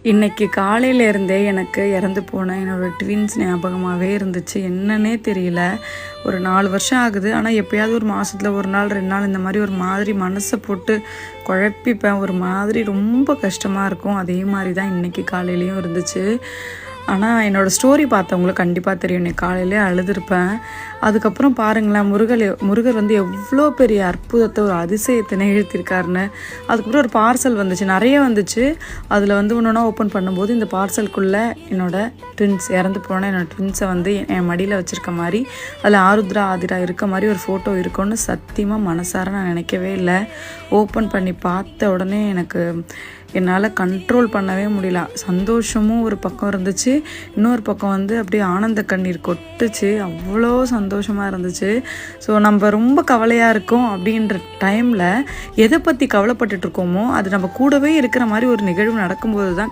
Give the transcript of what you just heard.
இன்னைக்கு காலையிலேருந்தே எனக்கு இறந்து போன என்னோடய ட்வின்ஸ் ஞாபகமாகவே இருந்துச்சு. என்னன்னே தெரியல. ஒரு 4 வருஷம் ஆகுது. ஆனால் எப்போயாவது ஒரு மாதத்தில் 1 நாள் 2 நாள் இந்த மாதிரி ஒரு மாதிரி மனசை போட்டு குழப்பிப்பேன். ஒரு மாதிரி ரொம்ப கஷ்டமாக இருக்கும். அதே மாதிரி தான் இன்றைக்கி காலையிலையும் இருந்துச்சு. ஆனால் என்னோடய ஸ்டோரி பார்த்தவங்களுக்கு கண்டிப்பாக தெரியும். இன்னைக்கு காலையிலே அழுதுருப்பேன். அதுக்கப்புறம் பாருங்களேன், முருகர் வந்து எவ்வளோ பெரிய அற்புதத்தை, ஒரு அதிசயத்தை நிகழ்த்தியிருக்காருன்னு. அதுக்கப்புறம் ஒரு பார்சல் வந்துச்சு, நிறைய வந்துச்சு. அதில் வந்து ஒன்று ஓப்பன் பண்ணும்போது இந்த பார்சலுக்குள்ளே என்னோடய ட்வின்ஸ், இறந்து போன என்னோடய ட்வின்ஸை வந்து என் மடியில் வச்சுருக்க மாதிரி, அதில் ஆருத்ரா ஆதிரா இருக்க மாதிரி ஒரு ஃபோட்டோ இருக்குன்னு சத்தியமாக மனசார நான் நினைக்கவே இல்லை. ஓப்பன் பண்ணி பார்த்த உடனே எனக்கு என்னால் கண்ட்ரோல் பண்ணவே முடியல. சந்தோஷமும் ஒரு பக்கம் இருந்துச்சு, இன்னொரு பக்கம் வந்து அப்படியே ஆனந்த கண்ணீர் கொட்டுச்சு. அவ்வளோ சந்தோஷமாக இருந்துச்சு. ஸோ நம்ம ரொம்ப கவலையாக இருக்கோம் அப்படின்ற டைமில் எதை பற்றி கவலைப்பட்டுட்ருக்கோமோ அது நம்ம கூடவே இருக்கிற மாதிரி ஒரு நிகழ்வு நடக்கும்போது தான்